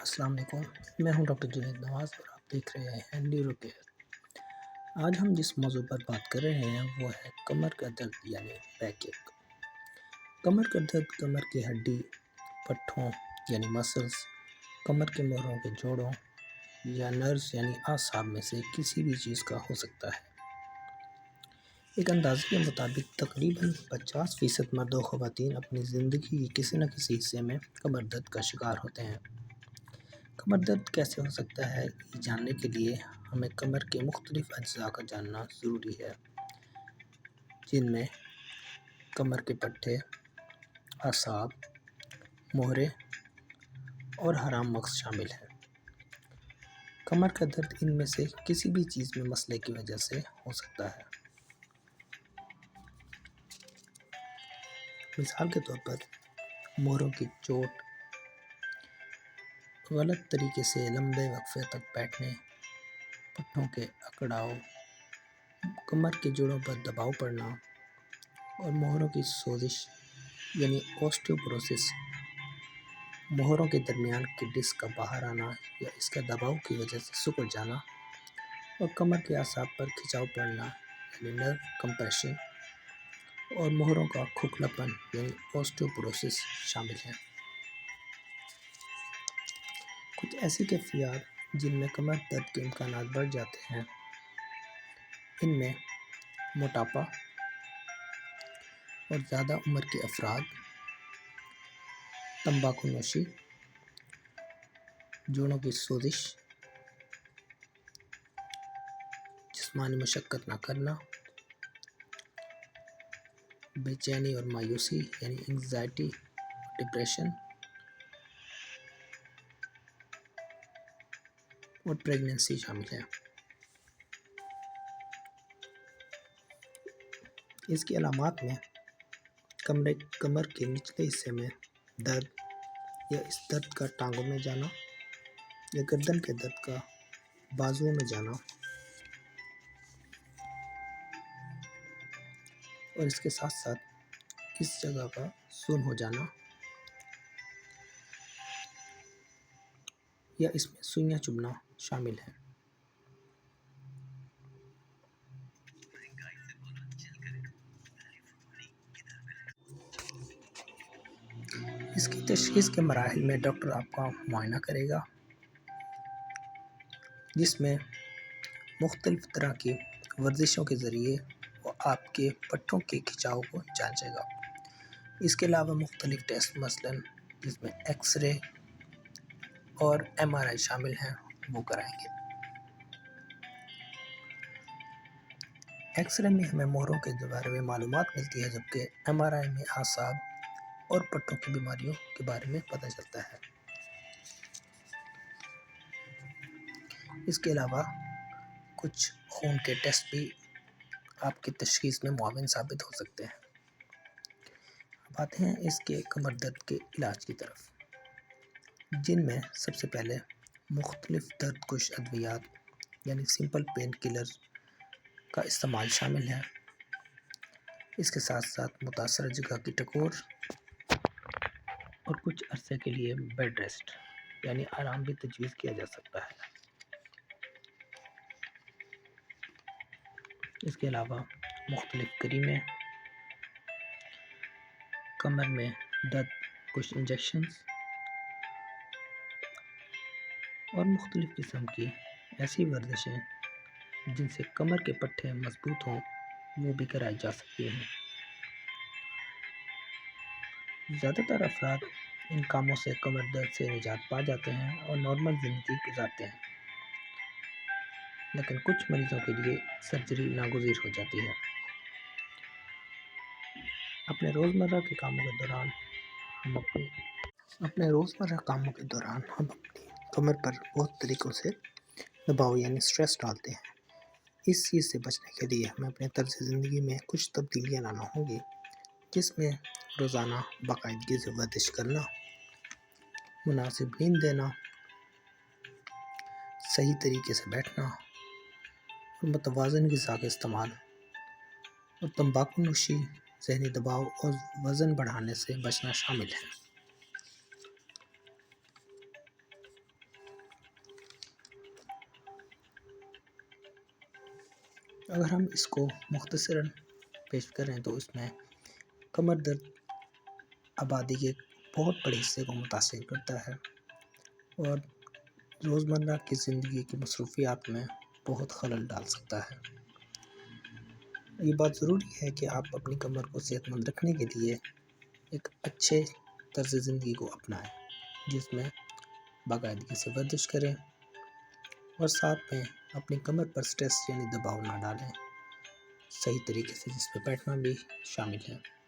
السلام علیکم، میں ہوں ڈاکٹر جنید نواز اور آپ دیکھ رہے ہیں نیورو کیئر۔ آج ہم جس موضوع پر بات کر رہے ہیں وہ ہے کمر کا درد یعنی بیک ایک۔ کمر کا درد کمر کی ہڈی، پٹھوں یعنی مسلز، کمر کے موڑوں کے جوڑوں یا نروز یعنی اعصاب میں سے کسی بھی چیز کا ہو سکتا ہے۔ ایک اندازے کے مطابق تقریباً 50% مرد و خواتین اپنی زندگی کے کسی نہ کسی حصے میں کمر درد کا شکار ہوتے ہیں۔ کمر درد کیسے ہو سکتا ہے، یہ جاننے کے لیے ہمیں کمر کے مختلف اجزاء کا جاننا ضروری ہے، جن میں کمر کے پٹھے، اعصاب، موہرے اور حرام مغز شامل ہیں۔ کمر کا درد ان میں سے کسی بھی چیز میں مسئلے کی وجہ سے ہو سکتا ہے۔ مثال کے طور پر موہروں کی چوٹ، غلط طریقے سے لمبے وقفے تک بیٹھنے، پٹھوں کے اکڑاؤ، کمر کے جوڑوں پر دباؤ پڑنا اور موہروں کی سوزش یعنی اوسٹیوپوروسس، موہروں کے درمیان کی ڈسک کا باہر آنا یا اس کے دباؤ کی وجہ سے سکڑ جانا، اور کمر کے اعصاب پر کھچاؤ پڑنا یعنی نرو کمپریشن، اور موہروں کا کھوکھلا پن یعنی اوسٹیوپوروسس شامل ہیں۔ کچھ ایسی کیفیات جن میں کمر درد کے امکانات بڑھ جاتے ہیں، ان میں موٹاپا اور زیادہ عمر کے افراد، تمباکو نوشی، جوڑوں کی سوزش، جسمانی مشقت نہ کرنا، بے چینی اور مایوسی یعنی انگزائٹی اور ڈپریشن، اور پریگننسی شامل ہے۔ اس کی علامات میں کمر کے نچلے حصے میں درد یا اس درد کا ٹانگوں میں جانا یا گردن کے درد کا بازوؤں میں جانا، اور اس کے ساتھ ساتھ اس جگہ کا سن ہو جانا یا اس میں سوئیاں چبھنا شامل ہے۔ اس کی تشخیص کے مراحل میں ڈاکٹر آپ کا معائنہ کرے گا، جس میں مختلف طرح کی ورزشوں کے ذریعے وہ آپ کے پٹھوں کے کھچاؤ کو جانچے گا۔ اس کے علاوہ مختلف ٹیسٹ مثلاً جس میں ایکس رے اور MRI شامل ہیں وہ کرائیں گے۔ ایکس رے میں ہمیں موہروں کے بارے میں معلومات ملتی ہے، جبکہ MRI میں اعصاب اور پٹھوں کی بیماریوں کے بارے میں پتہ چلتا ہے۔ اس کے علاوہ کچھ خون کے ٹیسٹ بھی آپ کی تشخیص میں معاون ثابت ہو سکتے ہیں۔ اب آتے ہیں اس کے کمر درد کے علاج کی طرف، جن میں سب سے پہلے مختلف درد کش ادویات یعنی سمپل پین کلرز کا استعمال شامل ہے۔ اس کے ساتھ ساتھ متاثرہ جگہ کی ٹکور اور کچھ عرصے کے لیے بیڈ ریسٹ یعنی آرام بھی تجویز کیا جا سکتا ہے۔ اس کے علاوہ مختلف کریمیں، کمر میں درد کش انجیکشنز اور مختلف قسم کی ایسی ورزشیں جن سے کمر کے پٹھے مضبوط ہوں وہ بھی کرائی جا سکتی ہیں۔ زیادہ تر افراد ان کاموں سے کمر درد سے نجات پا جاتے ہیں اور نارمل زندگی گزارتے ہیں، لیکن کچھ مریضوں کے لیے سرجری ناگزیر ہو جاتی ہے۔ اپنے روزمرہ کے کاموں کے دوران ہم اپنی کمر پر بہت طریقوں سے دباؤ یعنی سٹریس ڈالتے ہیں۔ اس چیز سے بچنے کے لیے ہمیں اپنے طرز زندگی میں کچھ تبدیلیاں لانا ہوں گی، جس میں روزانہ باقاعدگی سے ورزش کرنا، مناسب نیند لینا، صحیح طریقے سے بیٹھنا اور متوازن غذا کا استعمال، اور تمباکو نوشی، ذہنی دباؤ اور وزن بڑھانے سے بچنا شامل ہے۔ اگر ہم اس کو مختصراً پیش کریں تو اس میں کمر درد آبادی کے بہت بڑے حصے کو متاثر کرتا ہے اور روزمرہ کی زندگی کی مصروفیات میں بہت خلل ڈال سکتا ہے۔ یہ بات ضروری ہے کہ آپ اپنی کمر کو صحت مند رکھنے کے لیے ایک اچھے طرز زندگی کو اپنائیں، جس میں باقاعدگی سے ورزش کریں اور ساتھ میں اپنی کمر پر سٹریس یعنی دباؤ نہ ڈالیں، صحیح طریقے سے جس پہ بیٹھنا بھی شامل ہے۔